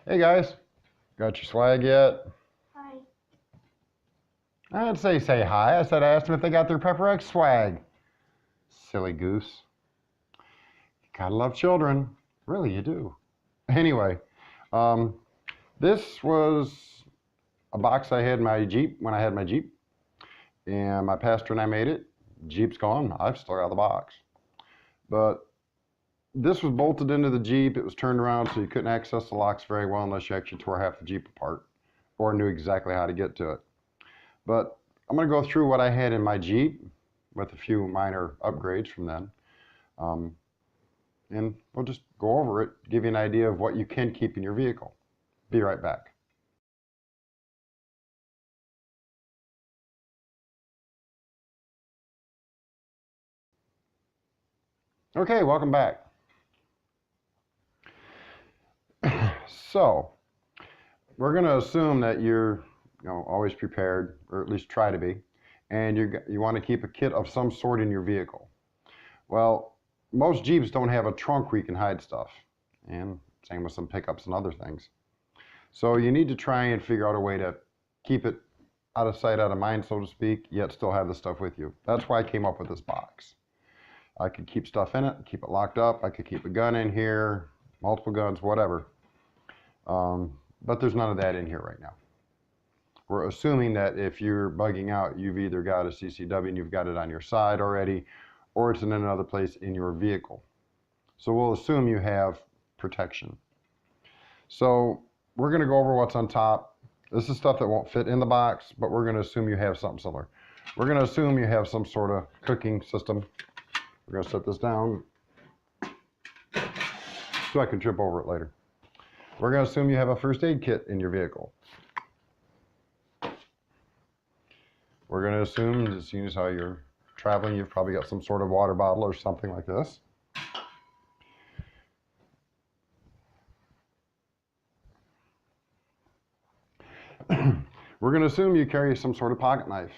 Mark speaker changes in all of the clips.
Speaker 1: Hey guys, got your swag yet?
Speaker 2: Hi.
Speaker 1: I didn't say hi. I said I asked them if they got their Pepper X swag. Silly goose. You gotta love children. Really, you do. Anyway, this was a box I had in my Jeep when I had my Jeep. And my pastor and I made it. Jeep's gone. I've still got the box. But this was bolted into the Jeep. It was turned around so you couldn't access the locks very well unless you actually tore half the Jeep apart or knew exactly how to get to it. But I'm going to go through what I had in my Jeep with a few minor upgrades from then. And we'll just go over it, give you an idea of what you can keep in your vehicle. Be right back. Okay, welcome back. So, we're going to assume that you're always prepared, or at least try to be, and you want to keep a kit of some sort in your vehicle. Well, most Jeeps don't have a trunk where you can hide stuff, and same with some pickups and other things. So you need to try and figure out a way to keep it out of sight, out of mind, so to speak, yet still have the stuff with you. That's why I came up with this box. I could keep stuff in it, keep it locked up. I could keep a gun in here, multiple guns, whatever. But there's none of that in here right now. We're assuming that if you're bugging out, you've either got a CCW and you've got it on your side already, or it's in another place in your vehicle. So we'll assume you have protection. So we're going to go over what's on top. This is stuff that won't fit in the box, but we're going to assume you have something similar. We're going to assume you have some sort of cooking system. We're going to set this down so I can trip over it later. We're going to assume you have a first aid kit in your vehicle. We're going to assume, as soon as how you're traveling, you've probably got some sort of water bottle or something like this. We're going to assume you carry some sort of pocket knife.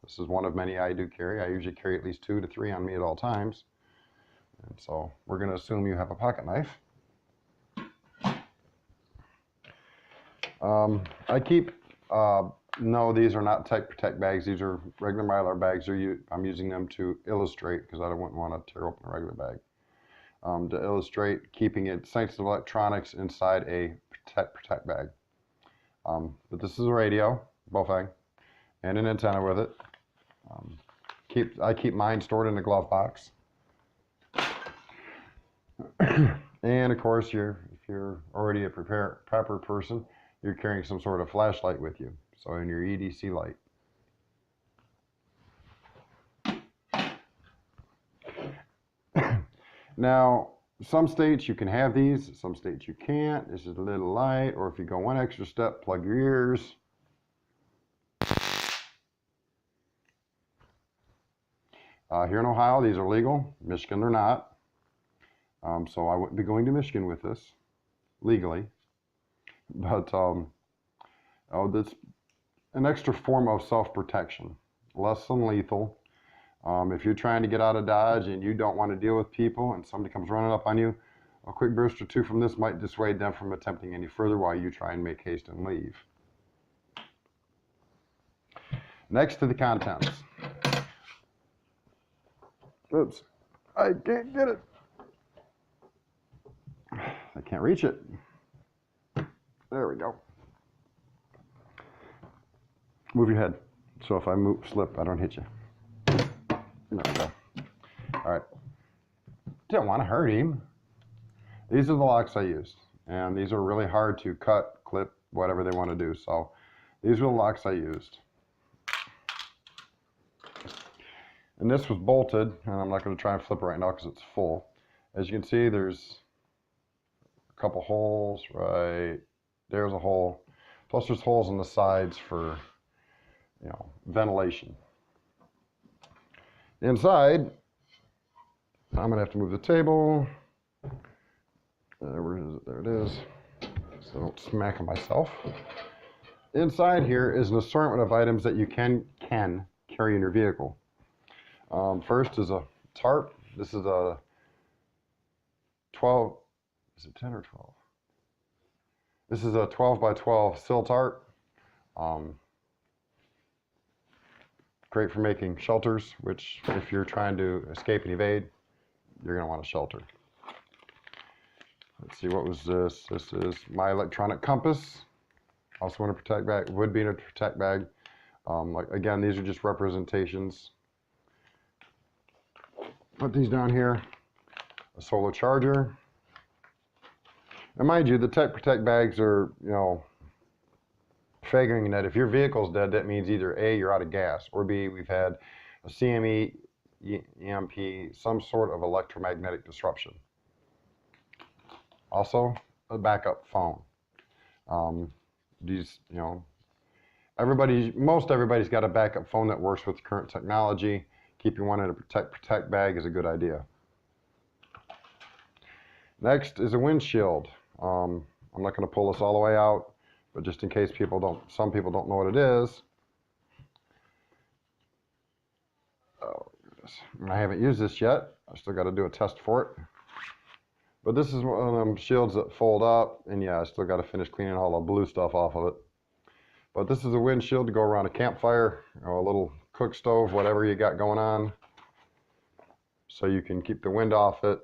Speaker 1: This is one of many I do carry. I usually carry at least 2 to 3 on me at all times. And so we're going to assume you have a pocket knife. I keep, no, these are not Tech Protect bags. These are regular Mylar bags. I'm using them to illustrate, because I don't want to tear open a regular bag. To illustrate keeping it sensitive electronics inside a Tech Protect bag. But this is a radio, Bofang, and an antenna with it. I keep mine stored in a glove box. And of course, if you're already a prepper person, you're carrying some sort of flashlight with you. So in your EDC light. Now, some states you can have these, some states you can't. This is a little light, or if you go one extra step, plug your ears. Here in Ohio, these are legal. Michigan, they're not. So I wouldn't be going to Michigan with this, legally. But that's an extra form of self-protection, less than lethal. If you're trying to get out of Dodge and you don't want to deal with people and somebody comes running up on you, a quick burst or two from this might dissuade them from attempting any further while you try and make haste and leave. Next to the contents. Oops, I can't get it. I can't reach it. There we go. Move your head, so if I slip, I don't hit you. There we go. All right. Didn't want to hurt him. These are the locks I used, and these are really hard to cut, clip, whatever they want to do. So these are the locks I used. And this was bolted, and I'm not going to try and flip it right now because it's full. As you can see, there's a couple holes right there's a hole. Plus there's holes on the sides for, ventilation. Inside, I'm going to have to move the table. There it is. So I don't smack myself. Inside here is an assortment of items that you can carry in your vehicle. First is a tarp. This is a 12, is it 10 or 12? This is a 12 by 12 silt art. Great for making shelters, which if you're trying to escape and evade, you're going to want a shelter. Let's see, what was this? This is my electronic compass. Also in a protect bag, would be in a protect bag. Again, these are just representations. Put these down here. A solar charger. And mind you, the tech protect bags are, figuring that if your vehicle's dead, that means either A, you're out of gas, or B, we've had a CME, EMP, some sort of electromagnetic disruption. Also, a backup phone. Most everybody's got a backup phone that works with current technology. Keeping one in a protect bag is a good idea. Next is a windshield. I'm not going to pull this all the way out, but just in case some people don't know what it is. Oh, I haven't used this yet. I still got to do a test for it. But this is one of them shields that fold up, and yeah, I still got to finish cleaning all the blue stuff off of it. But this is a windshield to go around a campfire, or a little cook stove, whatever you got going on, so you can keep the wind off it.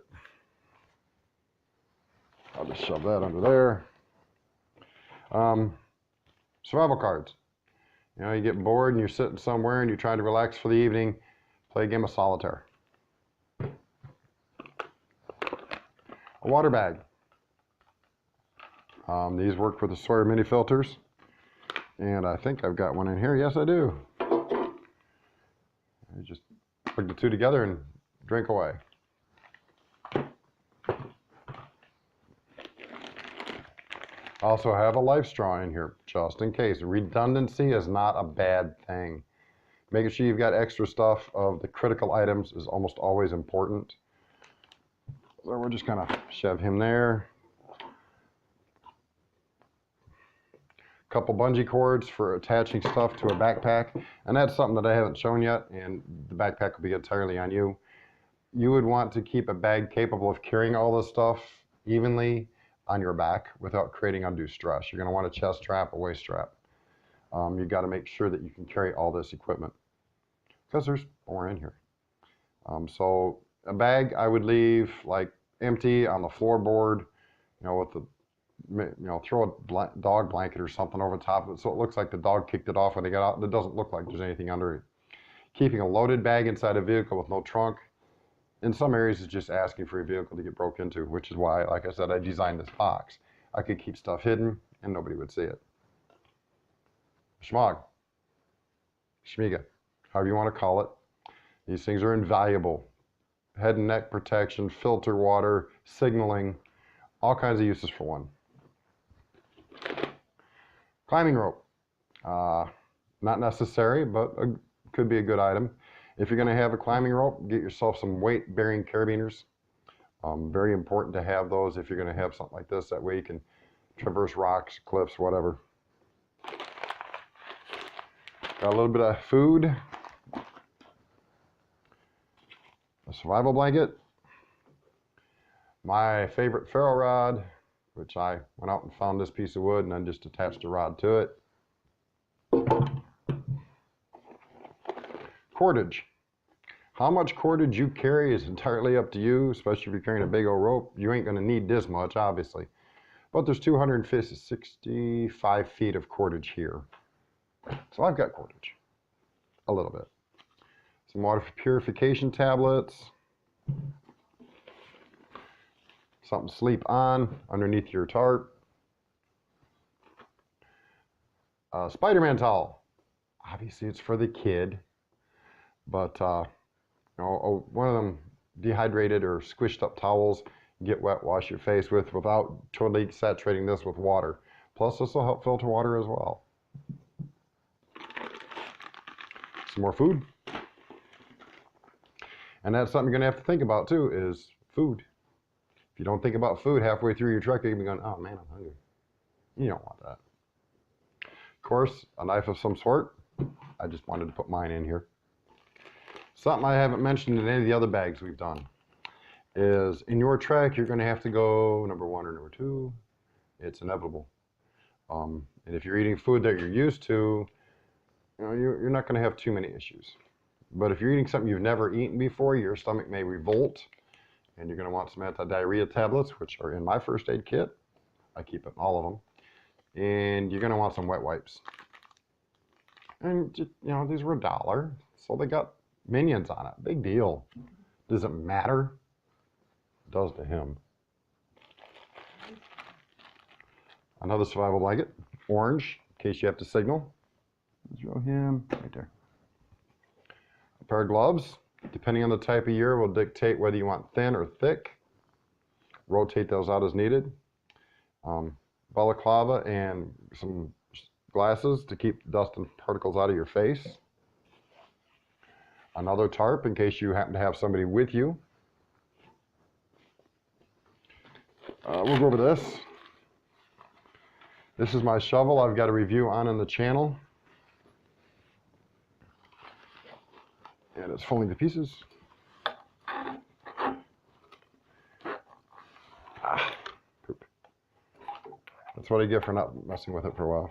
Speaker 1: I'll just shove that under there. Survival cards. You get bored and you're sitting somewhere and you're trying to relax for the evening, play a game of solitaire. A water bag. These work for the Sawyer mini filters. And I think I've got one in here. Yes, I do. You just plug the two together and drink away. Also have a life straw in here, just in case. Redundancy is not a bad thing. Making sure you've got extra stuff of the critical items is almost always important. So we're just gonna shove him there. Couple bungee cords for attaching stuff to a backpack, and that's something that I haven't shown yet, and the backpack will be entirely on you. You would want to keep a bag capable of carrying all this stuff evenly on your back without creating undue stress. You're going to want a chest strap, a waist strap. You've got to make sure that you can carry all this equipment because there's more in here. So a bag I would leave like empty on the floorboard, with the throw a dog blanket or something over the top of it so it looks like the dog kicked it off when they got out. It doesn't look like there's anything under it. Keeping a loaded bag inside a vehicle with no trunk, in some areas, is just asking for your vehicle to get broke into, which is why, like I said, I designed this box. I could keep stuff hidden and nobody would see it. Schmog, Schmiga, however you want to call it. These things are invaluable. Head and neck protection, filter water, signaling, all kinds of uses for one. Climbing rope. Not necessary, but could be a good item. If you're going to have a climbing rope, get yourself some weight-bearing carabiners. Very important to have those if you're going to have something like this. That way you can traverse rocks, cliffs, whatever. Got a little bit of food. A survival blanket. My favorite ferro rod, which I went out and found this piece of wood and then just attached a rod to it. Cordage. How much cordage you carry is entirely up to you, especially if you're carrying a big old rope. You ain't going to need this much, obviously. But there's 265 feet of cordage here. So I've got cordage. A little bit. Some water purification tablets. Something to sleep on underneath your tarp. Spider-Man towel. Obviously it's for the kid. But one of them dehydrated or squished up towels, get wet, wash your face with without totally saturating this with water. Plus this will help filter water as well. Some more food. And that's something you're going to have to think about too, is food. If you don't think about food halfway through your trek, you're going to be going, oh man, I'm hungry. You don't want that. Of course, a knife of some sort. I just wanted to put mine in here. Something I haven't mentioned in any of the other bags we've done is in your trek, you're going to have to go number one or number two. It's inevitable. And if you're eating food that you're used to, you're not going to have too many issues. But if you're eating something you've never eaten before, your stomach may revolt, and you're going to want some anti-diarrhea tablets, which are in my first aid kit. I keep it in all of them. And you're going to want some wet wipes. And, these were $1, so they got minions on it. Big deal. Does it matter? It does to him. Another survival blanket, orange, in case you have to signal. Throw him right there. A pair of gloves, depending on the type of year, will dictate whether you want thin or thick. Rotate those out as needed. Balaclava and some glasses to keep dust and particles out of your face. Another tarp in case you happen to have somebody with you. We'll go over this. This is my shovel I've got a review on in the channel. And it's falling to pieces. Poop. That's what I get for not messing with it for a while.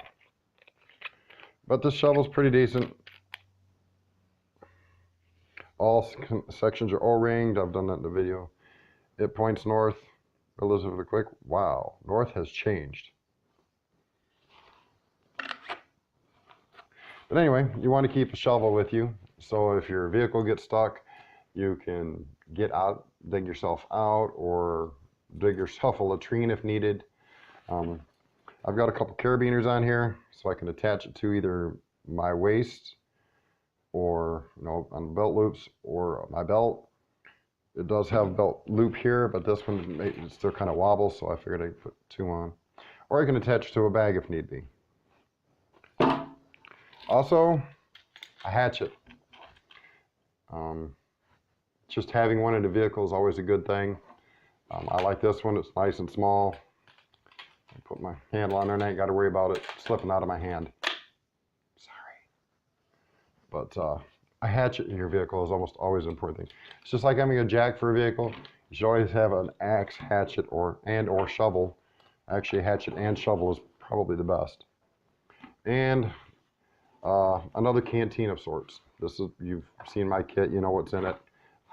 Speaker 1: But this shovel's pretty decent. All sections are O-ringed. I've done that in the video. It points north relatively quick. Wow, north has changed. But anyway, you want to keep a shovel with you. So if your vehicle gets stuck, you can get out, dig yourself out, or dig yourself a latrine if needed. I've got a couple carabiners on here, so I can attach it to either my waist or on the belt loops or my belt. It does have a belt loop here, but this one still kind of wobbles, so I figured I'd put 2 on. Or I can attach it to a bag if need be. Also, a hatchet. Just having one in the vehicle is always a good thing. I like this one. It's nice and small. I put my handle on there and I ain't got to worry about it slipping out of my hand. Sorry. But a hatchet in your vehicle is almost always an important thing. It's just like having a jack for a vehicle. You should always have an axe, hatchet, or shovel. Actually, a hatchet and shovel is probably the best. And another canteen of sorts. This is, you've seen my kit, you know what's in it.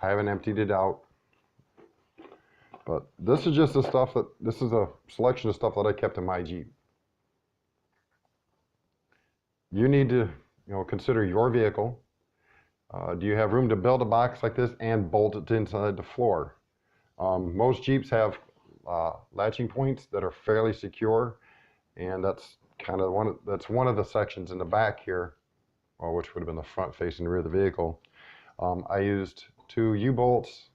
Speaker 1: I haven't emptied it out. But this is just the stuff this is a selection of stuff that I kept in my Jeep. You need to, consider your vehicle. Do you have room to build a box like this and bolt it inside the floor? Most Jeeps have latching points that are fairly secure, and that's kind of one of the sections in the back here, which would have been the front facing the rear of the vehicle. I used 2 U-bolts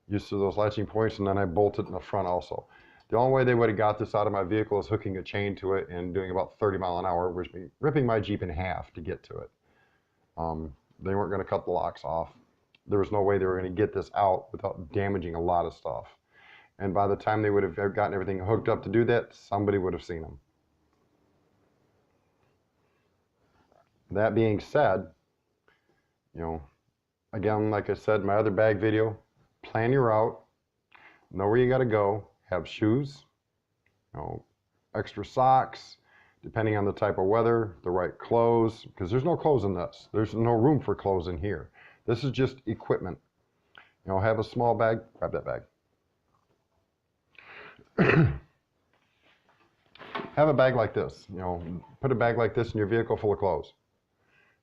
Speaker 1: used to those latching points, and then I bolted in the front also. The only way they would have got this out of my vehicle is hooking a chain to it and doing about 30 miles an hour, which means ripping my Jeep in half to get to it. They weren't going to cut the locks off. There was no way they were going to get this out without damaging a lot of stuff. And by the time they would have gotten everything hooked up to do that, somebody would have seen them. That being said, again, like I said in my other bag video, plan your route, know where you got to go, have shoes, extra socks, depending on the type of weather, the right clothes, because there's no clothes in this. There's no room for clothes in here. This is just equipment. Have a small bag, grab that bag. Have a bag like this, put a bag like this in your vehicle full of clothes.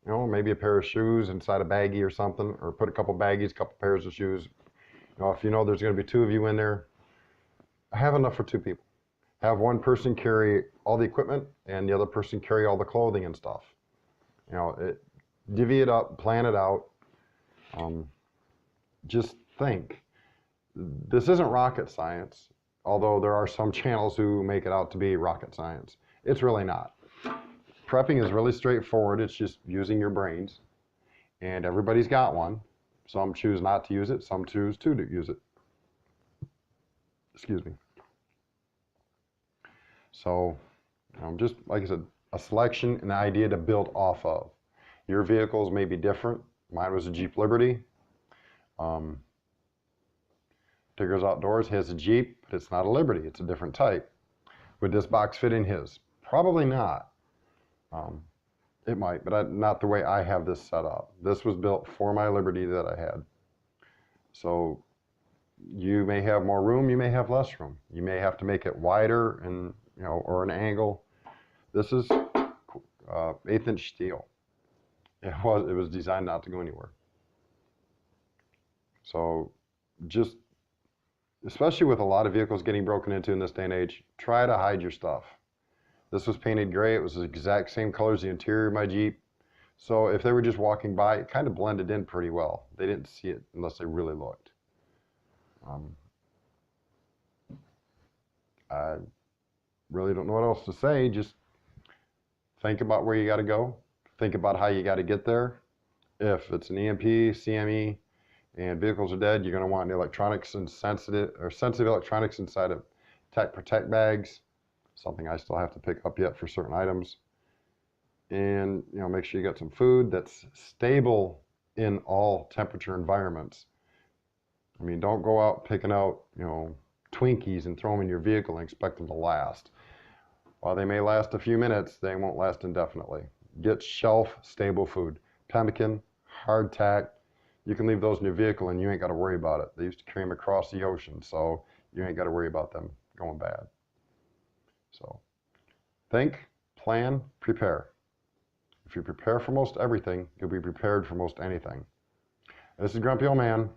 Speaker 1: Maybe a pair of shoes inside a baggie or something, or put a couple baggies, a couple pairs of shoes. If there's going to be 2 of you in there, have enough for 2 people. Have one person carry all the equipment and the other person carry all the clothing and stuff. Divvy it up, plan it out. Just think. This isn't rocket science, although there are some channels who make it out to be rocket science. It's really not. Prepping is really straightforward. It's just using your brains, and everybody's got one. Some choose not to use it. Some choose to use it. Excuse me. So, just like I said, a selection, an idea to build off of. Your vehicles may be different. Mine was a Jeep Liberty. Tigger's Outdoors has a Jeep, but it's not a Liberty. It's a different type. Would this box fit in his? Probably not. It might, but not the way I have this set up. This was built for my liberty that I had. So you may have more room, you may have less room. You may have to make it wider and, you know, or an angle. This is 1/8" steel. It was designed not to go anywhere. So just, especially with a lot of vehicles getting broken into in this day and age, try to hide your stuff. This was painted gray. It was the exact same color as the interior of my Jeep. So if they were just walking by, it kind of blended in pretty well. They didn't see it unless they really looked. I really don't know what else to say. Just think about where you got to go. Think about how you got to get there. If it's an EMP, CME, and vehicles are dead, you're going to want the electronics and sensitive electronics inside of tech protect bags. Something I still have to pick up yet for certain items. And, you know, make sure you got some food that's stable in all temperature environments. I mean, don't go out picking out, you know, Twinkies and throw them in your vehicle and expect them to last. While they may last a few minutes, they won't last indefinitely. Get shelf-stable food. Pemmican, hardtack. You can leave those in your vehicle and you ain't got to worry about it. They used to carry them across the ocean, so you ain't got to worry about them going bad. So, think, plan, prepare. If you prepare for most everything, you'll be prepared for most anything. This is Grumpy Old Man.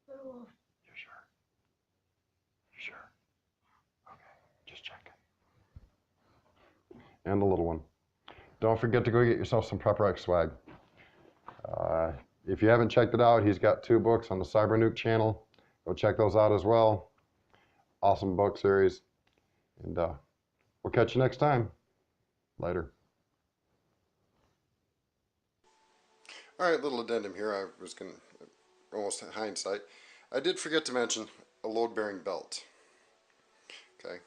Speaker 1: You sure? You sure? Okay, just checking. And the little one. Don't forget to go get yourself some Prepper X swag. If you haven't checked it out, he's got 2 books on the CyberNuke channel. Go check those out as well. Awesome book series. And we'll catch you next time. Later. All right, little addendum here. I was going to, almost hindsight. I did forget to mention a load-bearing belt. Okay.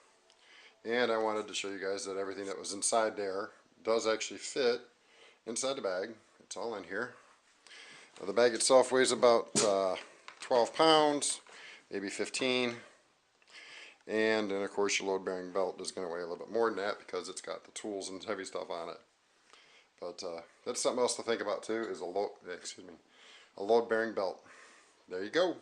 Speaker 1: And I wanted to show you guys that everything that was inside there does actually fit inside the bag. It's all in here. Now, the bag itself weighs about 12 pounds, maybe 15. And then, of course, your load-bearing belt is going to weigh a little bit more than that because it's got the tools and heavy stuff on it. But that's something else to think about too, is a load-bearing belt. There you go.